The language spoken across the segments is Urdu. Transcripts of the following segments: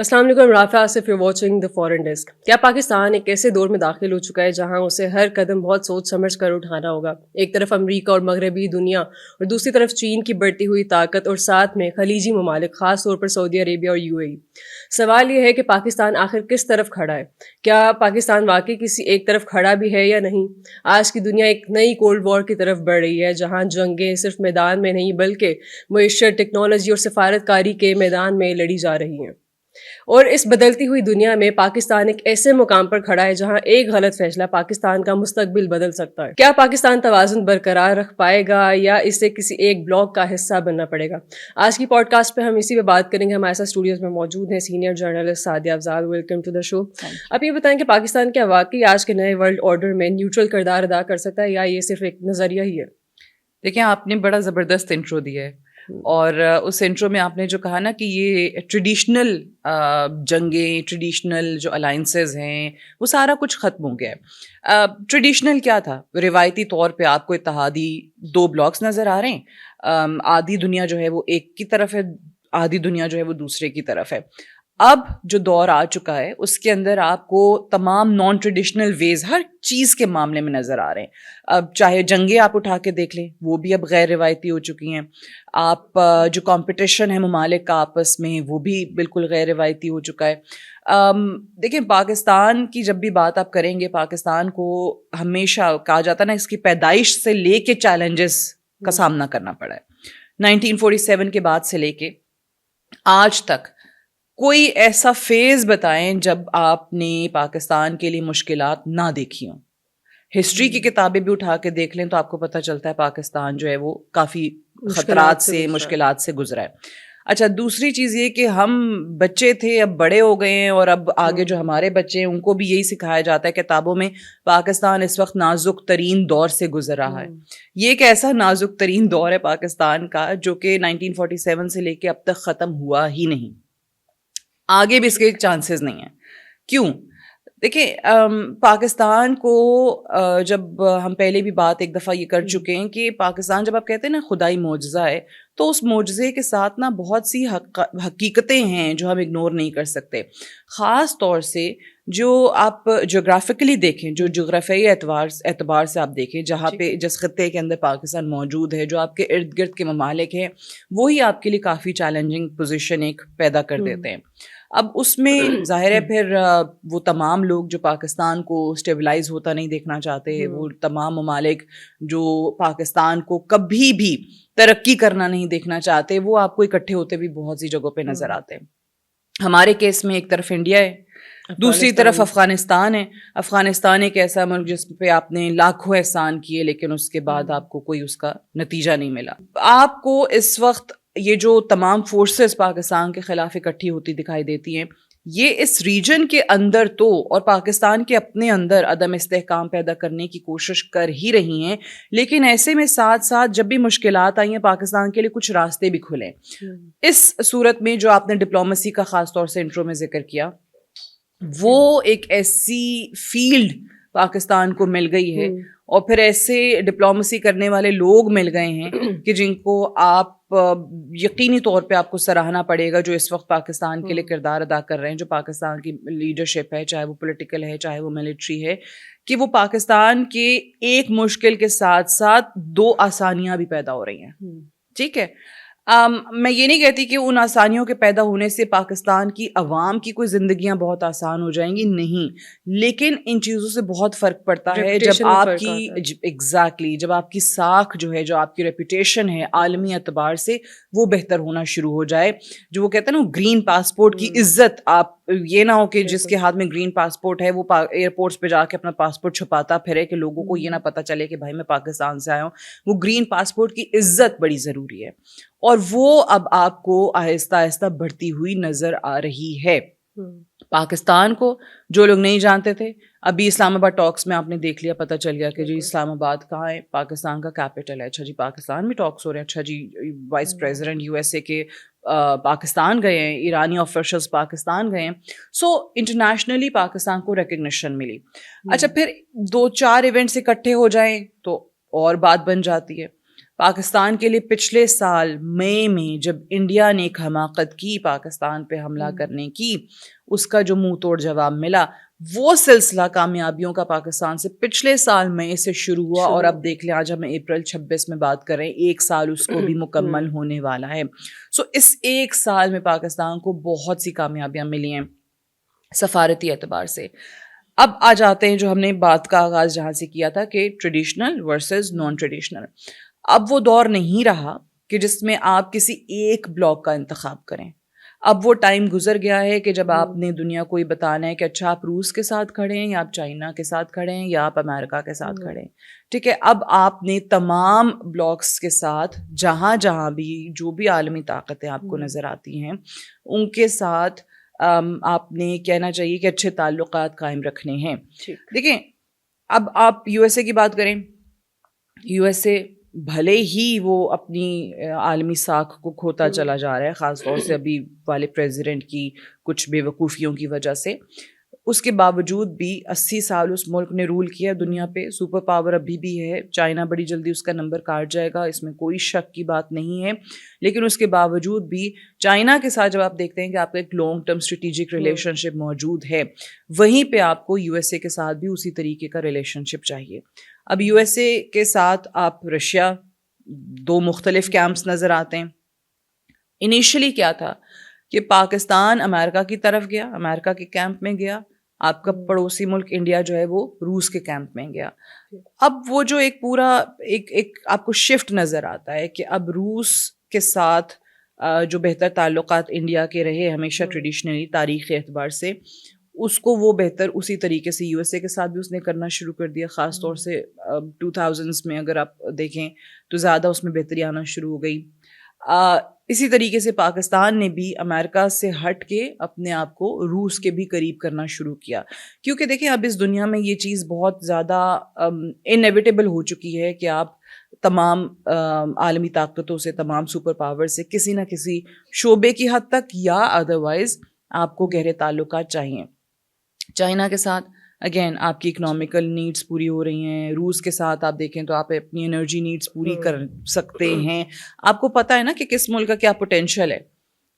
السلام علیکم، Rafay Asif, you watching the foreign desk. کیا پاکستان ایک ایسے دور میں داخل ہو چکا ہے جہاں اسے ہر قدم بہت سوچ سمجھ کر اٹھانا ہوگا؟ ایک طرف امریکہ اور مغربی دنیا اور دوسری طرف چین کی بڑھتی ہوئی طاقت اور ساتھ میں خلیجی ممالک، خاص طور پر سعودی عربیہ اور یو اے ای. سوال یہ ہے کہ پاکستان آخر کس طرف کھڑا ہے؟ کیا پاکستان واقعی کسی ایک طرف کھڑا بھی ہے یا نہیں؟ آج کی دنیا ایک نئی کولڈ وار کی طرف بڑھ رہی ہے جہاں جنگیں صرف میدان میں نہیں بلکہ معیشت، ٹیکنالوجی اور سفارت کاری کے میدان میں لڑی جا رہی ہیں. اور اس بدلتی ہوئی دنیا میں پاکستان ایک ایسے مقام پر کھڑا ہے جہاں ایک غلط فیصلہ پاکستان کا مستقبل بدل سکتا ہے. کیا پاکستان توازن برقرار رکھ پائے گا یا اسے کسی ایک بلاک کا حصہ بننا پڑے گا؟ آج کی پوڈ کاسٹ پہ ہم اسی پہ بات کریں گے. ہمارے ساتھ اسٹوڈیوز میں موجود ہیں senior journalist Sadia Afzal. Welcome to the show. اب یہ بتائیں کہ پاکستان کیا واقعی آج کے نئے ورلڈ آرڈر میں نیوٹرل کردار ادا کر سکتا ہے یا یہ صرف ایک نظریہ ہی ہے؟ دیکھیں، آپ نے بڑا زبردست انٹرو دیا ہے اور اس انٹرو میں آپ نے جو کہا نا کہ یہ ٹریڈیشنل جنگیں، ٹریڈیشنل جو الائنسز ہیں وہ سارا کچھ ختم ہو گیا ہے. ٹریڈیشنل کیا تھا؟ روایتی طور پہ آپ کو اتحادی دو بلاکس نظر آ رہے ہیں. آدھی دنیا جو ہے وہ ایک کی طرف ہے، آدھی دنیا جو ہے وہ دوسرے کی طرف ہے. اب جو دور آ چکا ہے اس کے اندر آپ کو تمام نان ٹریڈیشنل ویز ہر چیز کے معاملے میں نظر آ رہے ہیں. اب چاہے جنگیں آپ اٹھا کے دیکھ لیں، وہ بھی اب غیر روایتی ہو چکی ہیں. آپ جو کمپٹیشن ہے ممالک کا آپس میں وہ بھی بالکل غیر روایتی ہو چکا ہے. دیکھیں، پاکستان کی جب بھی بات آپ کریں گے، پاکستان کو ہمیشہ کہا جاتا ہے نا، اس کی پیدائش سے لے کے چیلنجز کا سامنا کرنا پڑا ہے. 1947 کے بعد سے لے کے آج تک کوئی ایسا فیز بتائیں جب آپ نے پاکستان کے لیے مشکلات نہ دیکھی ہوں. ہسٹری کی کتابیں بھی اٹھا کے دیکھ لیں تو آپ کو پتہ چلتا ہے پاکستان جو ہے وہ کافی خطرات سے، مشکلات سے گزرا ہے. اچھا، دوسری چیز یہ کہ ہم بچے تھے، اب بڑے ہو گئے ہیں، اور اب آگے جو ہمارے بچے ہیں ان کو بھی یہی سکھایا جاتا ہے کتابوں میں. پاکستان اس وقت نازک ترین دور سے گزر رہا ہے. یہ ایک ایسا نازک ترین دور ہے پاکستان کا جو کہ 1947 سے لے کے اب تک ختم ہوا ہی نہیں. آگے بھی اس کے چانسز نہیں ہیں. کیوں؟ دیکھیں، پاکستان کو جب ہم پہلے بھی بات ایک دفعہ یہ کر چکے ہیں کہ پاکستان جب آپ کہتے ہیں نا خدائی معجزہ ہے، تو اس معجزے کے ساتھ نا بہت سی حقیقتیں ہیں جو ہم اگنور نہیں کر سکتے. خاص طور سے جو آپ جغرافیکلی دیکھیں، جو جغرافیائی اعتبار سے آپ دیکھیں، جہاں پہ جس خطے کے اندر پاکستان موجود ہے، جو آپ کے ارد گرد کے ممالک ہیں، وہی آپ کے لیے کافی چیلنجنگ پوزیشن ایک پیدا کر دیتے ہیں. اب اس میں ظاہر ہے پھر وہ تمام لوگ جو پاکستان کو اسٹیبلائز ہوتا نہیں دیکھنا چاہتے، وہ تمام ممالک جو پاکستان کو کبھی بھی ترقی کرنا نہیں دیکھنا چاہتے، وہ آپ کو اکٹھے ہوتے بھی بہت سی جگہوں پہ نظر آتے ہیں. ہمارے کیس میں ایک طرف انڈیا ہے، دوسری طرف افغانستان ہے. افغانستان ایک ایسا ملک جس پہ آپ نے لاکھوں احسان کیے لیکن اس کے بعد آپ کو کوئی اس کا نتیجہ نہیں ملا. آپ کو اس وقت یہ جو تمام فورسز پاکستان کے خلاف اکٹھی ہوتی دکھائی دیتی ہیں، یہ اس ریجن کے اندر تو اور پاکستان کے اپنے اندر عدم استحکام پیدا کرنے کی کوشش کر ہی رہی ہیں. لیکن ایسے میں ساتھ ساتھ جب بھی مشکلات آئی ہیں، پاکستان کے لیے کچھ راستے بھی کھلے. اس صورت میں جو آپ نے ڈپلومیسی کا خاص طور سے انٹرو میں ذکر کیا، وہ ایک ایسی فیلڈ پاکستان کو مل گئی ہے اور پھر ایسے ڈپلومیسی کرنے والے لوگ مل گئے ہیں کہ جن کو آپ یقینی طور پہ آپ کو سراہنا پڑے گا، جو اس وقت پاکستان کے لیے کردار ادا کر رہے ہیں. جو پاکستان کی لیڈرشپ ہے، چاہے وہ پولیٹیکل ہے، چاہے وہ ملٹری ہے، کہ وہ پاکستان کے ایک مشکل کے ساتھ ساتھ دو آسانیاں بھی پیدا ہو رہی ہیں. ٹھیک ہے، میں یہ نہیں کہتی کہ ان آسانیوں کے پیدا ہونے سے پاکستان کی عوام کی کوئی زندگیاں بہت آسان ہو جائیں گی، نہیں، لیکن ان چیزوں سے بہت فرق پڑتا ہے جب آپ کی ایگزیکٹلی جب آپ کی ساکھ جو ہے، جو آپ کی ریپوٹیشن ہے عالمی اعتبار سے، وہ بہتر ہونا شروع ہو جائے. جو وہ کہتے ہیں نا گرین پاسپورٹ کی عزت، آپ یہ نہ ہو کہ جس کے ہاتھ میں گرین پاسپورٹ ہے وہ ایئرپورٹس پہ جا کے اپنا پاسپورٹ چھپاتا پھرے کہ لوگوں کو یہ نہ پتہ چلے کہ بھائی میں پاکستان سے آیا ہوں. وہ گرین پاسپورٹ کی عزت بڑی ضروری ہے اور وہ اب آپ کو آہستہ آہستہ بڑھتی ہوئی نظر آ رہی ہے. پاکستان کو جو لوگ نہیں جانتے تھے، ابھی اسلام آباد ٹاکس میں آپ نے دیکھ لیا، پتہ چل گیا کہ جی اسلام آباد کہاں ہے، پاکستان کا کیپٹل ہے. اچھا جی، پاکستان میں ٹاکس ہو رہے ہیں. اچھا جی، vice president U S A کے پاکستان گئے ہیں، ایرانی آفیشلز پاکستان گئے ہیں. سو انٹرنیشنلی پاکستان کو ریکگنیشن ملی. اچھا، پھر دو چار ایونٹس اکٹھے ہو جائیں تو اور بات بن جاتی ہے. پاکستان کے لیے پچھلے سال مئی میں جب انڈیا نے ایک حماقت کی پاکستان پہ حملہ کرنے کی، اس کا جو منہ توڑ جواب ملا، وہ سلسلہ کامیابیوں کا پاکستان سے پچھلے سال مئی سے شروع ہوا، اور اب دیکھ لیں آج ہم اپریل 26 میں بات کر رہے ہیں، 1 سال اس کو بھی مکمل ہونے والا ہے. سو اس 1 سال میں پاکستان کو بہت سی کامیابیاں ملی ہیں سفارتی اعتبار سے. اب آ جاتے ہیں جو ہم نے بات کا آغاز جہاں سے کیا تھا کہ ٹریڈیشنل ورسز نان ٹریڈیشنل. اب وہ دور نہیں رہا کہ جس میں آپ کسی ایک بلاک کا انتخاب کریں. اب وہ ٹائم گزر گیا ہے کہ جب آپ نے دنیا کو یہ بتانا ہے کہ اچھا آپ روس کے ساتھ کھڑے ہیں یا آپ چائنا کے ساتھ کھڑے ہیں یا آپ امریکہ کے ساتھ کھڑے ہیں. ٹھیک ہے، اب آپ نے تمام بلاکس کے ساتھ جہاں جہاں بھی جو بھی عالمی طاقتیں آپ کو نظر آتی ہیں ان کے ساتھ آپ نے کہنا چاہیے کہ اچھے تعلقات قائم رکھنے ہیں. دیکھیں اب آپ یو ایس اے کی بات کریں، یو ایس اے بھلے ہی وہ اپنی عالمی ساکھ کو کھوتا چلا جا رہا ہے، خاص طور سے ابھی والے پریزیڈنٹ کی کچھ بے وقوفیوں کی وجہ سے، اس کے باوجود بھی 80 سال اس ملک نے رول کیا دنیا پہ. سپر پاور ابھی بھی ہے، چائنا بڑی جلدی اس کا نمبر کاٹ جائے گا، اس میں کوئی شک کی بات نہیں ہے. لیکن اس کے باوجود بھی چائنا کے ساتھ جب آپ دیکھتے ہیں کہ آپ کا ایک لانگ ٹرم اسٹریٹجک ریلیشن شپ موجود ہے، وہیں پہ آپ کو یو ایس اے کے ساتھ بھی اسی طریقے کا ریلیشن شپ چاہیے. اب یو ایس اے کے ساتھ آپ رشیا، 2 مختلف کیمپس نظر آتے ہیں. انیشلی کیا تھا کہ پاکستان امریکہ کی طرف گیا، امریکہ کے کیمپ میں گیا، آپ کا پڑوسی ملک انڈیا جو ہے وہ روس کے کیمپ میں گیا. اب وہ جو ایک پورا ایک آپ کو شفٹ نظر آتا ہے کہ اب روس کے ساتھ جو بہتر تعلقات انڈیا کے رہے ہمیشہ ٹریڈیشنلی تاریخی اعتبار سے، اس کو وہ بہتر اسی طریقے سے یو ایس اے کے ساتھ بھی اس نے کرنا شروع کر دیا. خاص طور سے 2000s میں اگر آپ دیکھیں تو زیادہ اس میں بہتری آنا شروع ہو گئی. اسی طریقے سے پاکستان نے بھی امریکہ سے ہٹ کے اپنے آپ کو روس کے بھی قریب کرنا شروع کیا، کیونکہ دیکھیں اب اس دنیا میں یہ چیز بہت زیادہ انیویٹیبل ہو چکی ہے کہ آپ تمام عالمی طاقتوں سے، تمام سپر پاور سے کسی نہ کسی شعبے کی حد تک یا ادروائز آپ کو گہرے تعلقات چاہیے. چائنا کے ساتھ اگین آپ کی اکنامیکل نیڈس پوری ہو رہی ہیں، روس کے ساتھ آپ دیکھیں تو آپ اپنی انرجی نیڈس پوری کر سکتے ہیں. آپ کو پتہ ہے نا کہ کس ملک کا کیا پوٹینشیل ہے.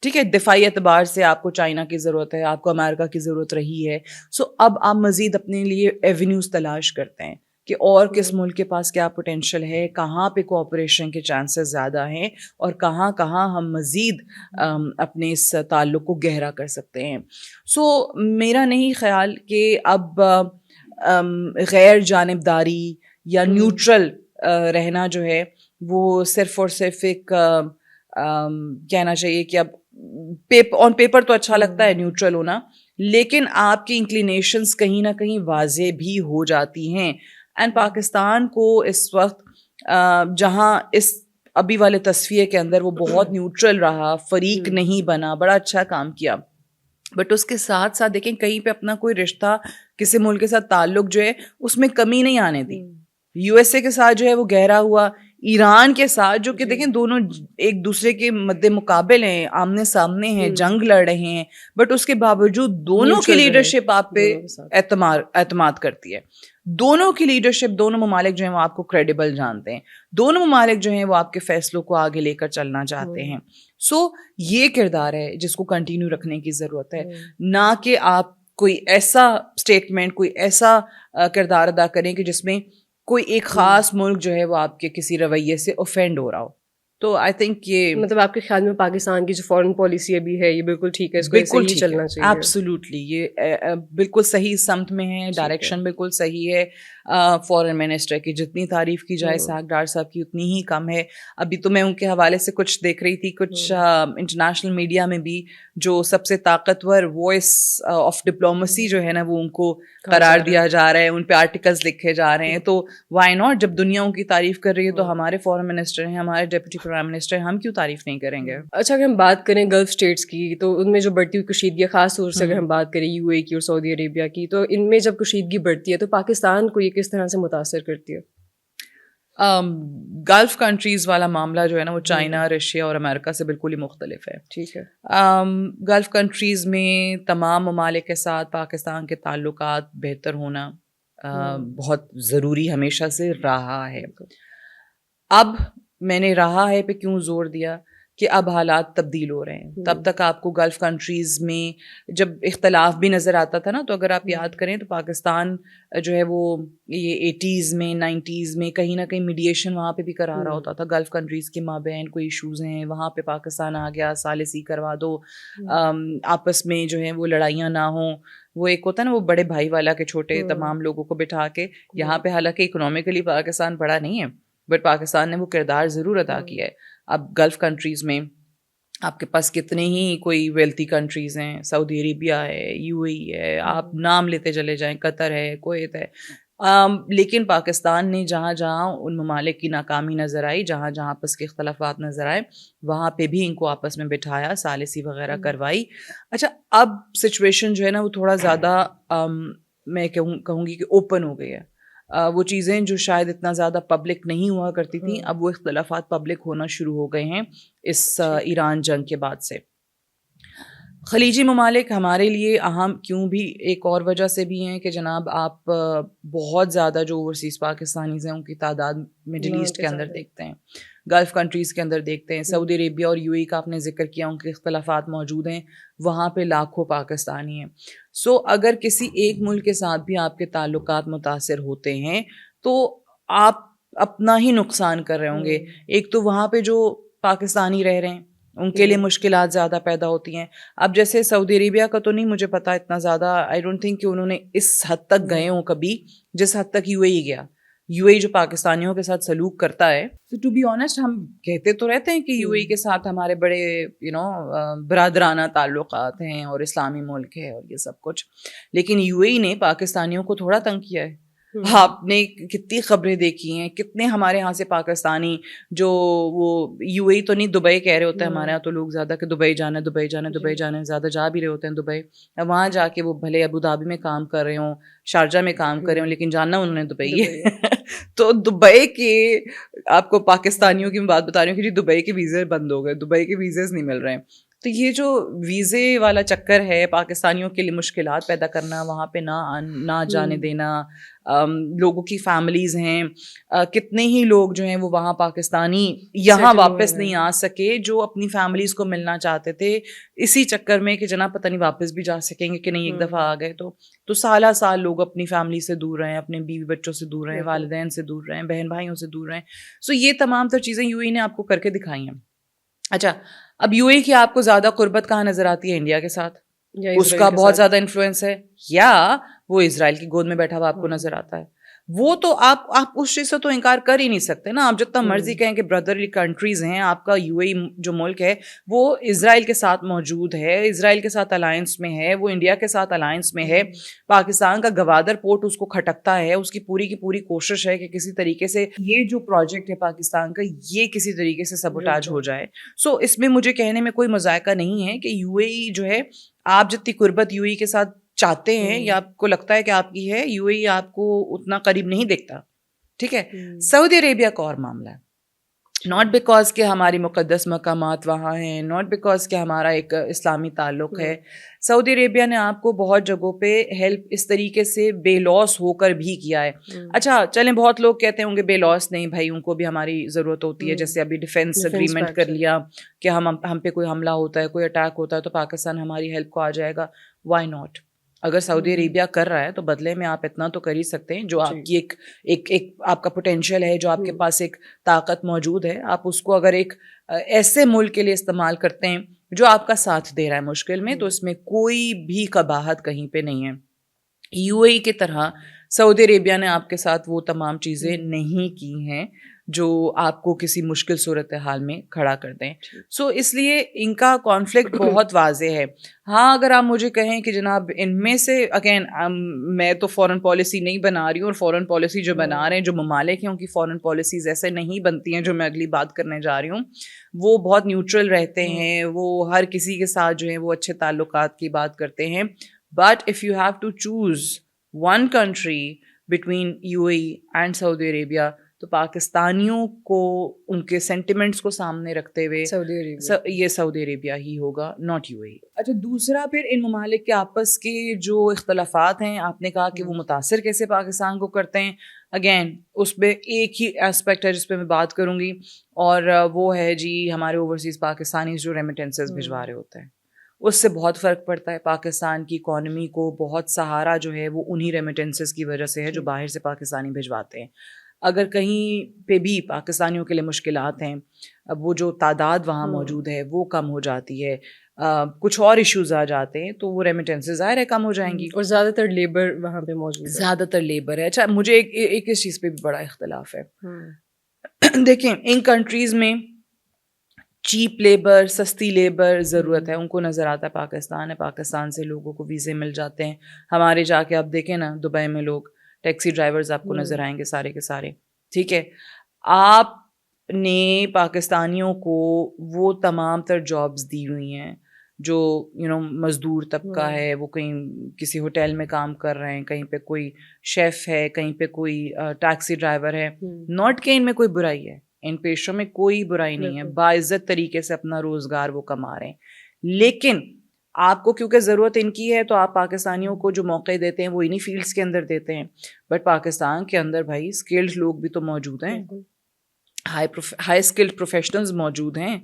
ٹھیک ہے، دفاعی اعتبار سے آپ کو چائنا کی ضرورت ہے، آپ کو امریکہ کی ضرورت رہی ہے. سو اب آپ مزید اپنے لیے ایونیوز تلاش کرتے ہیں کہ اور کس ملک کے پاس کیا پوٹینشیل ہے، کہاں پہ کوآپریشن کے چانسز زیادہ ہیں اور کہاں کہاں ہم مزید اپنے اس تعلق کو گہرا کر سکتے ہیں. سو میرا نہیں خیال کہ اب غیر جانبداری یا نیوٹرل رہنا جو ہے وہ صرف اور صرف ایک کہنا چاہیے کہ اب آن پیپر تو اچھا لگتا ہے نیوٹرل ہونا، لیکن آپ کی انکلینیشنز کہیں نہ کہیں واضح بھی ہو جاتی ہیں. اینڈ پاکستان کو اس وقت جہاں اس ابھی والے تصفیے کے اندر وہ بہت نیوٹرل رہا، فریق نہیں بنا، بڑا اچھا کام کیا، بٹ اس کے ساتھ ساتھ دیکھیں کہیں پہ اپنا کوئی رشتہ کسی ملک کے ساتھ تعلق جو ہے اس میں کمی نہیں آنے دی. یو ایس اے کے ساتھ جو ہے وہ گہرا ہوا، ایران کے ساتھ جو کہ دیکھیں دونوں ایک دوسرے کے مد مقابل ہیں، آمنے سامنے ہیں، جنگ لڑ رہے ہیں، بٹ اس کے باوجود دونوں کی لیڈرشپ آپ پہ اعتماد کرتی ہے. دونوں کی لیڈرشپ، دونوں ممالک جو ہیں وہ آپ کو کریڈیبل جانتے ہیں، دونوں ممالک جو ہیں وہ آپ کے فیصلوں کو آگے لے کر چلنا چاہتے ہیں. سو یہ کردار ہے جس کو کنٹینیو رکھنے کی ضرورت ہے، نہ کہ آپ کوئی ایسا اسٹیٹمنٹ، کوئی ایسا کردار ادا کریں کہ جس میں کوئی ایک خاص ملک جو ہے وہ آپ کے کسی رویے سے اوفینڈ ہو رہا ہو. تو آئی تھنک یہ مطلب آپ کے خیال میں پاکستان کی جو فارن پالیسی ابھی ہے یہ بالکل ٹھیک ہے، اس کو ایسے ہی چلنا چاہیے؟ ایبسلیوٹلی، یہ بالکل صحیح سمت میں ہے، ڈائریکشن بالکل صحیح ہے. فارن منسٹر کی جتنی تعریف کی جائے اسحاق ڈار صاحب کی اتنی ہی کم ہے. ابھی تو میں ان کے حوالے سے کچھ دیکھ رہی تھی، کچھ انٹرنیشنل میڈیا میں بھی جو سب سے طاقتور وائس آف ڈپلومسی جو ہے نا وہ ان کو قرار دیا جا رہا ہے، ان پہ آرٹیکلز لکھے جا رہے ہیں. تو وائی ناٹ، جب دنیا ان کی تعریف کر رہی ہے تو ہمارے فارن منسٹر ہیں، ہمارے ڈپٹی پرائم منسٹر ہیں، ہم کیوں تعریف نہیں کریں گے؟ اچھا، اگر ہم بات کریں گلف اسٹیٹس کی تو ان میں جو بڑھتی ہوئی کشیدگی، خاص طور سے اگر ہم بات کریں یو اے کی اور سعودی عربیہ کی، تو ان میں جب کشیدگی بڑھتی ہے تو پاکستان کو یہ کس طرح سے متاثر کرتی ہے؟ گلف کنٹریز والا معاملہ جو ہے نا وہ چائنا، رشیا اور امریکہ سے بالکل ہی مختلف ہے. ٹھیک ہے، گلف کنٹریز میں تمام ممالک کے ساتھ پاکستان کے تعلقات بہتر ہونا بہت ضروری ہمیشہ سے رہا ہے. اب میں نے رہا ہے پہ کیوں زور دیا کہ اب حالات تبدیل ہو رہے ہیں. تب تک آپ کو گلف کنٹریز میں جب اختلاف بھی نظر آتا تھا نا, تو اگر آپ یاد کریں تو پاکستان جو ہے وہ یہ 80s میں 90s میں کہیں نہ کہیں میڈیشن وہاں پہ بھی کرا رہا ہوتا تھا. گلف کنٹریز کے مابین کوئی ایشوز ہیں, وہاں پہ پاکستان آ گیا, ثالثی کروا دو, آپس میں جو ہے وہ لڑائیاں نہ ہوں. وہ ایک ہوتا ہے نا وہ بڑے بھائی والا کے چھوٹے تمام لوگوں کو بٹھا کے. یہاں پہ حالانکہ اکنامکلی پاکستان بڑا نہیں ہے, بٹ پاکستان نے وہ کردار ضرور ادا کیا ہے. اب گلف کنٹریز میں آپ کے پاس کتنے ہی کوئی ویلتھی کنٹریز ہیں, سعودی عربیہ ہے, یو اے ای ہے, آپ نام لیتے چلے جائیں, قطر ہے, کویت ہے. لیکن پاکستان نے جہاں جہاں ان ممالک کی ناکامی نظر آئی, جہاں جہاں آپس کے اختلافات نظر آئے, وہاں پہ بھی ان کو آپس میں بٹھایا, ثالثی وغیرہ کروائی. اچھا, اب سچویشن جو ہے نا وہ تھوڑا زیادہ میں کہوں گی کہ اوپن ہو گئی ہے. وہ چیزیں جو شاید اتنا زیادہ پبلک نہیں ہوا کرتی تھیں, اب وہ اختلافات پبلک ہونا شروع ہو گئے ہیں اس ایران جنگ کے بعد سے. خلیجی ممالک ہمارے لیے اہم کیوں بھی ایک اور وجہ سے بھی ہیں کہ جناب آپ بہت زیادہ جو اوورسیز پاکستانیز ہیں ان کی تعداد مڈل ایسٹ کے اندر دیکھتے ہیں, گلف کنٹریز کے اندر دیکھتے ہیں. سعودی عربیہ اور یو اے کا آپ نے ذکر کیا, ان کے اختلافات موجود ہیں, وہاں پہ لاکھوں پاکستانی ہیں. سو اگر کسی ایک ملک کے ساتھ بھی آپ کے تعلقات متاثر ہوتے ہیں تو آپ اپنا ہی نقصان کر رہے ہوں گے. ایک تو وہاں پہ جو پاکستانی رہ رہے ہیں ان کے لیے مشکلات زیادہ پیدا ہوتی ہیں. اب جیسے سعودی عربیہ کا تو نہیں مجھے پتا اتنا زیادہ, آئی ڈونٹ تھنک کہ انہوں نے اس حد تک گئے ہوں کبھی جس حد تک یو اے ای گیا. یو اے جو پاکستانیوں کے ساتھ سلوک کرتا ہے, تو ٹو بی آنیسٹ ہم کہتے تو رہتے ہیں کہ یو اے کے ساتھ ہمارے بڑے برادرانہ تعلقات ہیں اور اسلامی ملک ہے اور یہ سب کچھ, لیکن یو اے نے پاکستانیوں کو تھوڑا تنگ کیا ہے. آپ نے کتنی خبریں دیکھی ہیں, کتنے ہمارے یہاں سے پاکستانی جو وہ یو اے تو نہیں دبئی کہہ رہے ہوتے ہیں, ہمارے یہاں تو لوگ زیادہ کہ دبئی جانا ہے, دبئی جانا ہے, دبئی جانا ہے, زیادہ جا بھی رہے ہوتے ہیں دبئی. وہاں جا کے وہ بھلے ابو دھابی میں کام کر رہے ہوں, شارجہ میں کام کر رہے ہوں, لیکن جاننا انہوں نے دبئی ہے. تو دبئی کے آپ کو پاکستانیوں کی میں بات بتا رہی ہوں کہ جی دبئی کے ویزے بند ہو گئے, دبئی کے ویزے نہیں مل رہے ہیں. تو یہ جو ویزے والا چکر ہے, پاکستانیوں کے لیے مشکلات پیدا کرنا, وہاں پہ نہ جانے دینا, لوگوں کی فیملیز ہیں, کتنے ہی لوگ جو ہیں وہ وہاں پاکستانی یہاں واپس نہیں آ سکے جو اپنی فیملیز کو ملنا چاہتے تھے, اسی چکر میں کہ جناب پتہ نہیں واپس بھی جا سکیں گے کہ نہیں, ایک دفعہ آ گئے تو سالہ سال لوگ اپنی فیملی سے دور رہیں, اپنے بیوی بچوں سے دور رہیں, والدین سے دور رہیں, بہن بھائیوں سے دور رہیں. سو یہ تمام تر چیزیں یو اے نے آپ کو کر کے دکھائی ہیں. اچھا, اب یو اے کی آپ کو زیادہ قربت کہاں نظر آتی ہے؟ انڈیا کے ساتھ, اس کا بہت زیادہ انفلوئنس ہے, یا وہ اسرائیل کی گود میں بیٹھا ہوا آپ کو نظر آتا ہے. وہ تو آپ اس چیز سے تو انکار کر ہی نہیں سکتے نا. آپ جتنا مرضی کہیں کہ بردرلی کنٹریز ہیں, آپ کا یو اے جو ملک ہے وہ اسرائیل کے ساتھ موجود ہے, اسرائیل کے ساتھ الائنس میں ہے, وہ انڈیا کے ساتھ الائنس میں ہے. پاکستان کا گوادر پورٹ اس کو کھٹکتا ہے, اس کی پوری کوشش ہے کہ کسی طریقے سے یہ جو پروجیکٹ ہے پاکستان کا یہ کسی طریقے سے سبوٹاج ہو جائے. سو اس میں مجھے کہنے میں کوئی مذائقہ نہیں ہے کہ یو اے ای جو ہے, آپ جتنی قربت یو اے کے ساتھ چاہتے ہیں یا آپ کو لگتا ہے کہ آپ کی ہے, یو اے ای آپ کو اتنا قریب نہیں دیکھتا. ٹھیک ہے, سعودی عربیہ کا اور معاملہ ہے. ناٹ بیکاز کہ ہماری مقدس مقامات وہاں ہیں, ناٹ بیکاز کہ ہمارا ایک اسلامی تعلق ہے. سعودی عربیہ نے آپ کو بہت جگہوں پہ ہیلپ اس طریقے سے بے لوس ہو کر بھی کیا ہے. اچھا چلیں, بہت لوگ کہتے ہوں گے بے لوس نہیں بھائی, ان کو بھی ہماری ضرورت ہوتی ہے. جیسے ابھی ڈیفینس اگریمنٹ کر لیا کہ ہم پہ کوئی حملہ ہوتا ہے, کوئی اٹیک ہوتا ہے تو پاکستان ہماری ہیلپ کو آ جائے گا. Y not? اگر سعودی عربیہ کر رہا ہے تو بدلے میں آپ اتنا تو کر ہی سکتے ہیں. جو آپ کی ایک آپ کا پوٹینشیل ہے, جو آپ کے پاس ایک طاقت موجود ہے, آپ اس کو اگر ایک ایسے ملک کے لیے استعمال کرتے ہیں جو آپ کا ساتھ دے رہا ہے مشکل میں, تو اس میں کوئی بھی قباحت کہیں پہ نہیں ہے. یو اے ای کی طرح سعودی عربیہ نے آپ کے ساتھ وہ تمام چیزیں نہیں کی ہیں جو آپ کو کسی مشکل صورتحال میں کھڑا کر دیں. سو اس لیے ان کا کانفلکٹ بہت واضح ہے. ہاں, اگر آپ مجھے کہیں کہ جناب ان میں سے اگین میں تو فورن پالیسی نہیں بنا رہی ہوں, اور فورن پالیسی جو بنا رہے ہیں جو ممالک ہیں ان کی فورن پالیسیز ایسے نہیں بنتی ہیں جو میں اگلی بات کرنے جا رہی ہوں. وہ بہت نیوٹرل رہتے ہیں, وہ ہر کسی کے ساتھ جو ہے وہ اچھے تعلقات کی بات کرتے ہیں. But if you have to choose one country between UAE and Saudi Arabia, تو پاکستانیوں کو ان کے سینٹیمنٹس کو سامنے رکھتے ہوئے یہ سعودی عربیہ ہی ہوگا, ناٹ یو اے ای. اچھا, دوسرا پھر ان ممالک کے آپس کے جو اختلافات ہیں, آپ نے کہا کہ وہ متاثر کیسے پاکستان کو کرتے ہیں. اگین اس پہ ایک ہی اسپیکٹ ہے جس پہ میں بات کروں گی, اور وہ ہے جی ہمارے اوورسیز پاکستانی جو ریمیٹنسز بھجوا رہے ہوتے ہیں. اس سے بہت فرق پڑتا ہے. پاکستان کی اکانومی کو بہت سہارا جو ہے وہ انہی ریمیٹنسز کی وجہ سے ہے جو باہر سے پاکستانی بھجواتے ہیں. اگر کہیں پہ بھی پاکستانیوں کے لیے مشکلات ہیں, اب وہ جو تعداد وہاں موجود ہے وہ کم ہو جاتی ہے, کچھ اور ایشوز آ جاتے ہیں تو وہ ریمیٹنسز ظاہر ہے کم ہو جائیں گی. اور زیادہ تر لیبر وہاں پہ موجود ہے, زیادہ تر لیبر ہے. اچھا مجھے ایک اس چیز پہ بھی بڑا اختلاف ہے. دیکھیں ان کنٹریز میں چیپ لیبر, سستی لیبر ضرورت ہے. ان کو نظر آتا ہے پاکستان ہے, پاکستان سے لوگوں کو ویزے مل جاتے ہیں. ہمارے جا کے آپ دیکھیں نا دبئی میں لوگ ٹیکسی ڈرائیورز آپ کو نظر آئیں گے سارے کے سارے. ٹھیک ہے, آپ نے پاکستانیوں کو وہ تمام تر جابس دی ہوئی ہیں جو مزدور طبقہ ہے, وہ کہیں کسی ہوٹل میں کام کر رہے ہیں, کہیں پہ کوئی شیف ہے, کہیں پہ کوئی ٹیکسی ڈرائیور ہے. ناٹ کہ ان میں کوئی برائی ہے, ان پیشوں میں کوئی برائی نہیں ہے, باعزت طریقے سے اپنا روزگار وہ کما رہے ہیں. لیکن آپ کو کیونکہ ضرورت ان کی ہے تو آپ پاکستانیوں کو جو موقع دیتے ہیں وہ انہی فیلڈس کے اندر دیتے ہیں. بٹ پاکستان کے اندر بھائی اسکلڈ لوگ بھی تو موجود ہیں, ہائی اسکلڈ پروفیشنلز موجود ہیں.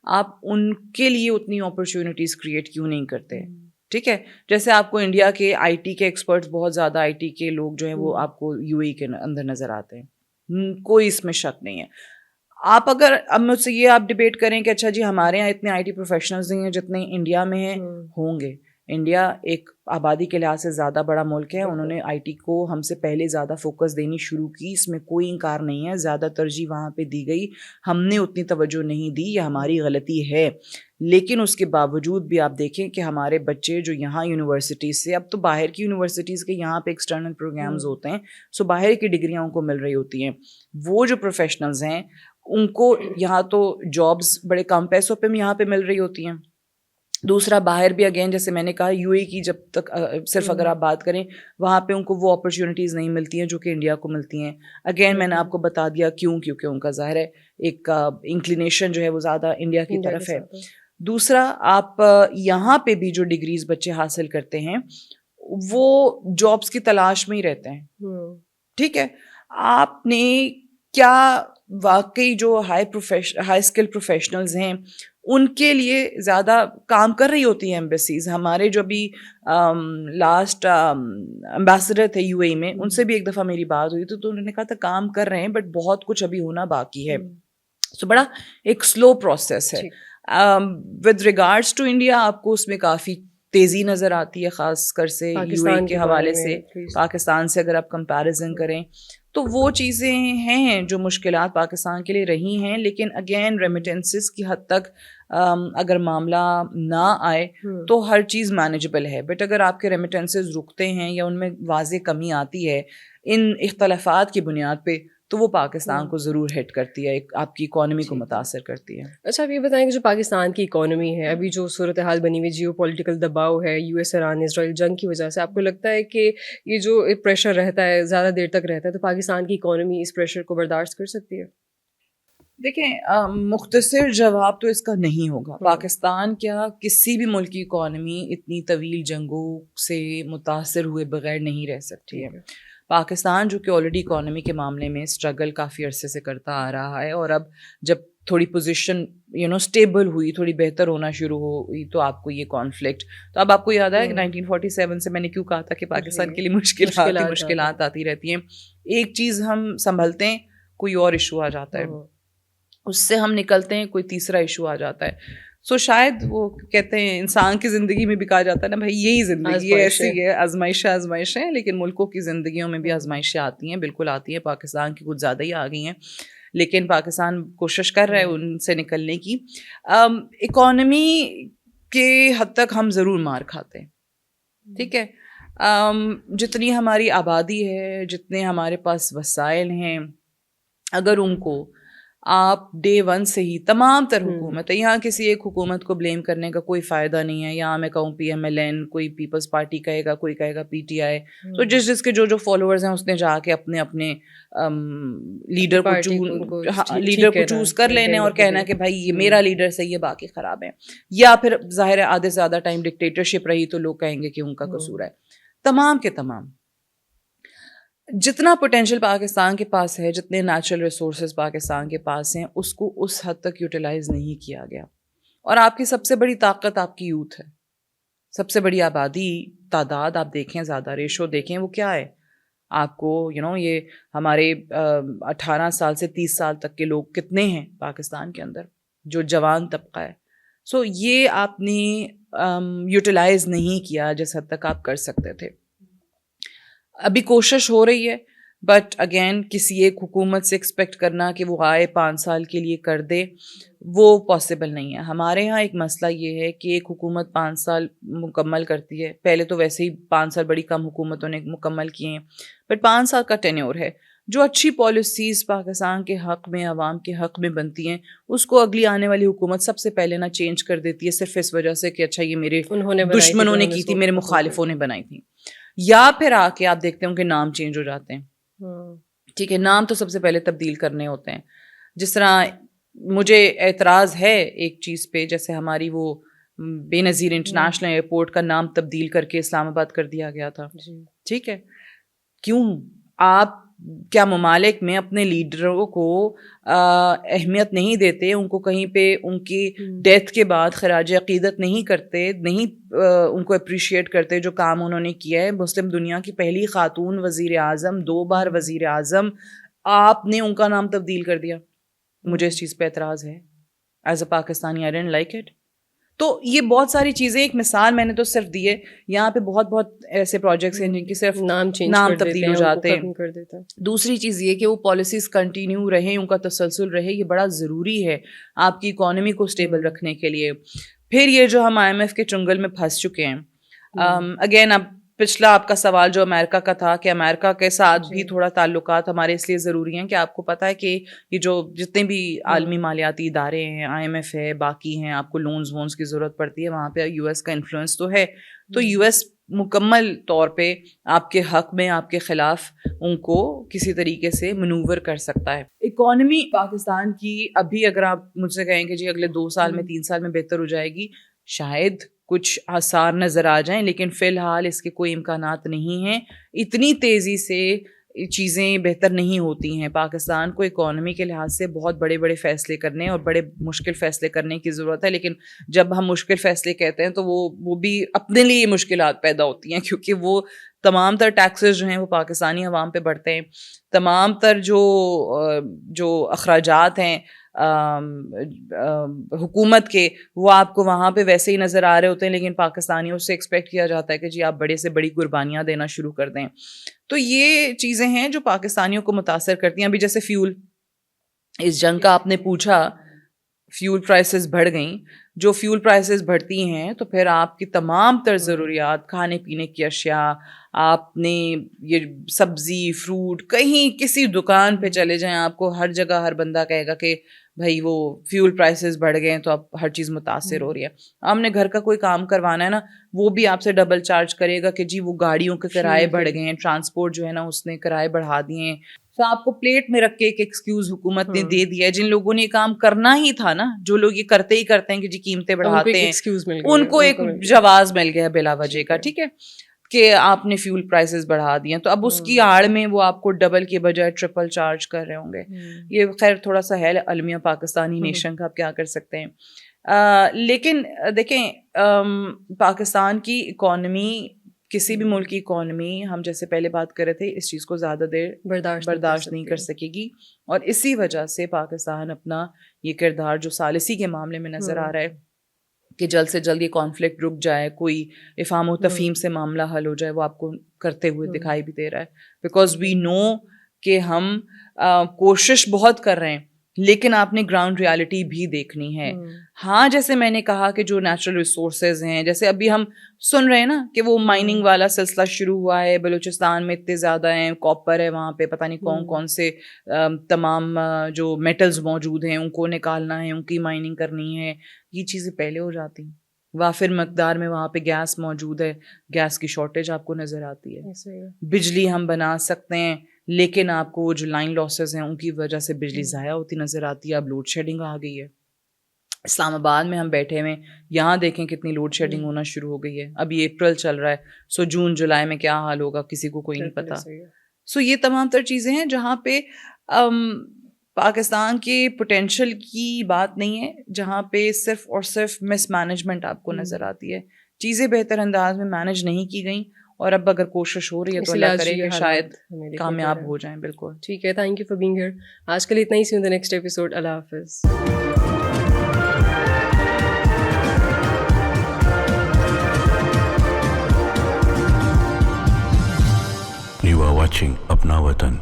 آپ ان کے لیے اتنی اپرچونیٹیز کریٹ کیوں نہیں کرتے؟ ٹھیک ہے, جیسے آپ کو انڈیا کے آئی ٹی کے ایکسپرٹس, بہت زیادہ آئی ٹی کے لوگ جو ہیں وہ آپ کو یو اے کے اندر نظر آتے ہیں, کوئی اس میں شک نہیں ہے. آپ اگر اب مجھ سے یہ آپ ڈبیٹ کریں کہ اچھا جی ہمارے یہاں اتنے آئی ٹی پروفیشنلز نہیں ہیں جتنے انڈیا میں ہیں, ہوں گے. انڈیا ایک آبادی کے لحاظ سے زیادہ بڑا ملک ہے, انہوں نے آئی ٹی کو ہم سے پہلے زیادہ فوکس دینی شروع کی, اس میں کوئی انکار نہیں ہے. زیادہ ترجیح وہاں پہ دی گئی, ہم نے اتنی توجہ نہیں دی, یہ ہماری غلطی ہے. لیکن اس کے باوجود بھی آپ دیکھیں کہ ہمارے بچے جو یہاں یونیورسٹیز سے, اب تو باہر کی یونیورسٹیز کے یہاں پہ ایکسٹرنل پروگرامز ہوتے ہیں, سو باہر کی ڈگریاں ان کو مل رہی ہوتی ہیں. وہ جو پروفیشنلز ہیں ان کو یہاں تو جابس بڑے کم پیسوں پہ یہاں پہ مل رہی ہوتی ہیں. دوسرا باہر بھی اگین جیسے میں نے کہا یو اے کی جب تک صرف اگر آپ بات کریں وہاں پہ ان کو وہ اپرچونیٹیز نہیں ملتی ہیں جو کہ انڈیا کو ملتی ہیں. اگین میں نے آپ کو بتا دیا کیوں, کیونکہ ان کا ظاہر ہے ایک انکلینیشن جو ہے وہ زیادہ انڈیا کی طرف ہے. دوسرا آپ یہاں پہ بھی جو ڈگریز بچے حاصل کرتے ہیں وہ جابس کی تلاش میں ہی رہتے ہیں. ٹھیک ہے, آپ نے کیا واقعی جو ہائی اسکل پروفیشنلز ہیں ان کے لیے زیادہ کام کر رہی ہوتی ہیں ایمبیسیز. ہمارے جو ابھی لاسٹ امبیسڈر تھے یو اے میں, ان سے بھی ایک دفعہ میری بات ہوئی تھی تو انہوں نے کہا تھا کام کر رہے ہیں بٹ بہت کچھ ابھی ہونا باقی ہے. سو بڑا ایک سلو پروسیس ہے. ود ریگارڈس ٹو انڈیا آپ کو اس میں کافی تیزی نظر آتی ہے, خاص کر سے یو اے کے حوالے سے. پاکستان سے اگر آپ کمپیریزن کریں تو وہ چیزیں ہیں جو مشکلات پاکستان کے لیے رہی ہیں. لیکن اگین ریمیٹنسز کی حد تک اگر معاملہ نہ آئے تو ہر چیز مینیجبل ہے. بٹ اگر آپ کے ریمیٹنسز رکتے ہیں یا ان میں واضح کمی آتی ہے ان اختلافات کی بنیاد پہ تو وہ پاکستان کو ضرور ہٹ کرتی ہے, آپ کی اکانومی کو متاثر کرتی ہے. اچھا آپ یہ بتائیں کہ جو پاکستان کی اکانومی ہے ابھی جو صورتحال بنی ہوئی, جیو پولیٹیکل دباؤ ہے یو ایس ایران اسرائیل جنگ کی وجہ سے, آپ کو لگتا ہے کہ یہ جو پریشر رہتا ہے زیادہ دیر تک رہتا ہے تو پاکستان کی اکانومی اس پریشر کو برداشت کر سکتی ہے؟ دیکھیں مختصر جواب تو اس کا نہیں ہوگا. پاکستان کیا کسی بھی ملک کی اکانومی اتنی طویل جنگوں سے متاثر ہوئے بغیر نہیں رہ سکتی ہے. پاکستان جو کہ آلریڈی اکانومی کے معاملے میں اسٹرگل کافی عرصے سے کرتا آ رہا ہے, اور اب جب تھوڑی پوزیشن اسٹیبل ہوئی, تھوڑی بہتر ہونا شروع ہوئی تو آپ کو یہ کانفلکٹ, تو اب آپ کو یاد ہے کہ 1947 سے میں نے کیوں کہا تھا کہ پاکستان کے لیے مشکلات آتی رہتی ہیں. ایک چیز ہم سنبھلتے ہیں, کوئی اور ایشو آ جاتا ہے, اس سے ہم نکلتے ہیں, کوئی تیسرا ایشو آ جاتا ہے. سو شاید وہ کہتے ہیں انسان کی زندگی میں بھی کہا جاتا ہے نا بھائی یہی زندگی ہے, ایسی ہے, آزمائشیں, لیکن ملکوں کی زندگیوں میں بھی آزمائشیں آتی ہیں, بالکل آتی ہیں. پاکستان کی کچھ زیادہ ہی آ گئی ہیں, لیکن پاکستان کوشش کر رہا ہے ان سے نکلنے کی. اکانومی کے حد تک ہم ضرور مار کھاتے ہیں. ٹھیک ہے, جتنی ہماری آبادی ہے, جتنے ہمارے پاس وسائل ہیں, اگر ان کو آپ ڈے ون سے ہی تمام تر حکومت ہے, یہاں کسی ایک حکومت کو بلیم کرنے کا کوئی فائدہ نہیں ہے. یہاں میں کہوں پی ایم ایل این, کوئی پیپلز پارٹی کہے گا, کوئی کہے گا پی ٹی آئی, تو جس کے جو فالوورز ہیں اس نے جا کے اپنے اپنے لیڈر کو چوز کر لینے اور کہنا کہ بھائی یہ میرا لیڈر صحیح ہے باقی خراب ہے. یا پھر ظاہر ہے آدھے سے زیادہ ٹائم ڈکٹیٹرشپ رہی تو لوگ کہیں گے کہ ان کا قصور ہے. تمام کے تمام جتنا پوٹینشیل پاکستان کے پاس ہے, جتنے نیچرل ریسورسز پاکستان کے پاس ہیں, اس کو اس حد تک یوٹیلائز نہیں کیا گیا. اور آپ کی سب سے بڑی طاقت آپ کی یوتھ ہے. سب سے بڑی آبادی تعداد آپ دیکھیں, زیادہ ریشو دیکھیں, وہ کیا ہے آپ کو یہ ہمارے 18 سال سے 30 سال تک کے لوگ کتنے ہیں پاکستان کے اندر, جو جوان طبقہ ہے. سو یہ آپ نے یوٹیلائز نہیں کیا جس حد تک آپ کر سکتے تھے. ابھی کوشش ہو رہی ہے, بٹ اگین کسی ایک حکومت سے ایکسپیکٹ کرنا کہ وہ آئے 5 سال کے لیے کر دے, وہ پاسبل نہیں ہے. ہمارے ہاں ایک مسئلہ یہ ہے کہ ایک حکومت 5 سال مکمل کرتی ہے. پہلے تو ویسے ہی 5 سال بڑی کم حکومتوں نے مکمل کیے ہیں, بٹ 5 سال کا ٹینیور ہے. جو اچھی پالیسیز پاکستان کے حق میں, عوام کے حق میں بنتی ہیں, اس کو اگلی آنے والی حکومت سب سے پہلے نہ چینج کر دیتی ہے, صرف اس وجہ سے کہ اچھا یہ میرے دشمنوں نے کی تھی, میرے مخالفوں نے بنائی تھی. یا پھر آ کے آپ دیکھتے ہوں کہ نام چینج ہو جاتے ہیں. ٹھیک ہے, نام تو سب سے پہلے تبدیل کرنے ہوتے ہیں. جس طرح مجھے اعتراض ہے ایک چیز پہ, جیسے ہماری وہ بے نظیر انٹرنیشنل ایئرپورٹ کا نام تبدیل کر کے اسلام آباد کر دیا گیا تھا. ٹھیک ہے, کیوں آپ کیا ممالک میں اپنے لیڈروں کو اہمیت نہیں دیتے, ان کو کہیں پہ ان کی ڈیتھ کے بعد خراج عقیدت نہیں کرتے, نہیں ان کو اپریشیٹ کرتے جو کام انہوں نے کیا ہے. مسلم دنیا کی پہلی خاتون وزیر اعظم, 2 بار وزیر اعظم, آپ نے ان کا نام تبدیل کر دیا. مجھے اس چیز پہ اعتراض ہے as a Pakistani. I don't like it. تو یہ بہت ساری چیزیں, ایک مثال میں نے تو صرف دی ہے, یہاں پہ بہت بہت ایسے پروجیکٹس ہیں جن کی صرف نام تبدیل ہو جاتے ہیں. دوسری چیز یہ کہ وہ پالیسیز کنٹینیو رہیں, ان کا تسلسل رہے, یہ بڑا ضروری ہے آپ کی اکانومی کو اسٹیبل رکھنے کے لیے. پھر یہ جو ہم IMF کے چنگل میں پھنس چکے ہیں, اگین اب پچھلا آپ کا سوال جو امریکہ کا تھا, کہ امریکہ کے ساتھ بھی تھوڑا تعلقات ہمارے اس لیے ضروری ہیں کہ آپ کو پتہ ہے کہ یہ جو جتنے بھی عالمی مالیاتی ادارے ہیں, IMF ہے, باقی ہیں, آپ کو لونز کی ضرورت پڑتی ہے, وہاں پہ US کا انفلوئنس تو ہے. تو US مکمل طور پہ آپ کے حق میں, آپ کے خلاف ان کو کسی طریقے سے منور کر سکتا ہے. اکانومی پاکستان کی ابھی اگر آپ مجھ سے کہیں کہ جی اگلے 2 سال میں 3 سال میں بہتر ہو جائے گی, شاید کچھ آثار نظر آ جائیں, لیکن فی الحال اس کے کوئی امکانات نہیں ہیں. اتنی تیزی سے چیزیں بہتر نہیں ہوتی ہیں. پاکستان کو اکانومی کے لحاظ سے بہت بڑے بڑے فیصلے کرنے اور بڑے مشکل فیصلے کرنے کی ضرورت ہے. لیکن جب ہم مشکل فیصلے کہتے ہیں تو وہ بھی اپنے لیے مشکلات پیدا ہوتی ہیں, کیونکہ وہ تمام تر ٹیکسز جو ہیں وہ پاکستانی عوام پہ بڑھتے ہیں. تمام تر جو اخراجات ہیں حکومت کے, وہ آپ کو وہاں پہ ویسے ہی نظر آ رہے ہوتے ہیں, لیکن پاکستانیوں سے ایکسپیکٹ کیا جاتا ہے کہ جی آپ بڑے سے بڑی قربانیاں دینا شروع کر دیں. تو یہ چیزیں ہیں جو پاکستانیوں کو متاثر کرتی ہیں. ابھی جیسے فیول, اس جنگ کا آپ نے پوچھا, فیول پرائسز بڑھ گئیں. جو فیول پرائسز بڑھتی ہیں تو پھر آپ کی تمام تر ضروریات, کھانے پینے کی اشیاء, آپ نے یہ سبزی فروٹ, کہیں کسی دکان پہ چلے جائیں, آپ کو ہر جگہ ہر بندہ کہے گا کہ بھائی وہ فیول پرائسز بڑھ گئے ہیں تو اب ہر چیز متاثر ہو رہی ہے. آپ نے گھر کا کوئی کام کروانا ہے نا, وہ بھی آپ سے ڈبل چارج کرے گا کہ جی وہ گاڑیوں کے کرائے بڑھ گئے ہیں, ٹرانسپورٹ جو ہے نا اس نے کرائے بڑھا دیے ہیں. تو آپ کو پلیٹ میں رکھ کے ایک ایکسکیوز حکومت نے دے دیا ہے. جن لوگوں نے یہ کام کرنا ہی تھا نا, جو لوگ یہ کرتے ہی کرتے ہیں کہ جی قیمتیں بڑھاتے ہیں, ان کو ایک جواز مل گیا بلا وجہ کا. ٹھیک ہے, کہ آپ نے فیول پرائسز بڑھا دیے, تو اب اس کی آڑ میں وہ آپ کو ڈبل کے بجائے ٹرپل چارج کر رہے ہوں گے. یہ خیر تھوڑا سا ہے المیہ پاکستانی نیشن کا, آپ کیا کر سکتے ہیں. لیکن دیکھیں پاکستان کی اکانومی, کسی بھی ملک کی اکانومی, ہم جیسے پہلے بات کر رہے تھے, اس چیز کو زیادہ دیر برداشت نہیں کر سکے گی. اور اسی وجہ سے پاکستان اپنا یہ کردار جو ثالثی کے معاملے میں نظر آ رہا ہے کہ جلد سے جلد یہ کانفلکٹ رک جائے, کوئی افہام و تفہیم سے معاملہ حل ہو جائے, وہ آپ کو کرتے ہوئے دکھائی بھی دے رہا ہے. بیکاز وی نو کہ ہم کوشش بہت کر رہے ہیں, لیکن آپ نے گراؤنڈ ریالٹی بھی دیکھنی ہے. ہاں جیسے میں نے کہا کہ جو نیچرل ریسورسز ہیں, جیسے ابھی ہم سن رہے ہیں نا کہ وہ مائننگ والا سلسلہ شروع ہوا ہے بلوچستان میں, اتنے زیادہ ہیں, کاپر ہے وہاں پہ, پتہ نہیں کون کون سے تمام جو میٹلز موجود ہیں ان کو نکالنا ہے, ان کی مائننگ کرنی ہے. یہ چیزیں پہلے ہو جاتی ہیں. وافر مقدار میں وہاں پہ گیس موجود ہے, گیس کی شارٹیج آپ کو نظر آتی ہے. بجلی ہم بنا سکتے ہیں, لیکن آپ کو جو لائن لاسز ہیں ان کی وجہ سے بجلی ضائع ہوتی نظر آتی ہے. اب لوڈ شیڈنگ آ گئی ہے. اسلام آباد میں ہم بیٹھے ہوئے, یہاں دیکھیں کتنی لوڈ شیڈنگ ہونا شروع ہو گئی ہے. ابھی اپریل چل رہا ہے, سو جون جولائی میں کیا حال ہوگا کسی کو کوئی نہیں پتا. سو یہ تمام تر چیزیں ہیں جہاں پہ پاکستان کے پوٹینشیل کی بات نہیں ہے, جہاں پہ صرف اور صرف مس مینجمنٹ آپ کو نظر آتی ہے. چیزیں بہتر انداز میں مینج نہیں کی گئیں, اور اب اگر کوشش ہو رہی ہے تو اللہ کرے کہ شاید کامیاب ہو جائیں. بالکل ٹھیک ہے, thank you for being here. آج کے لیے اتنا ہی. See you in the next episode. Allah حافظ. You are watching Apna Watan.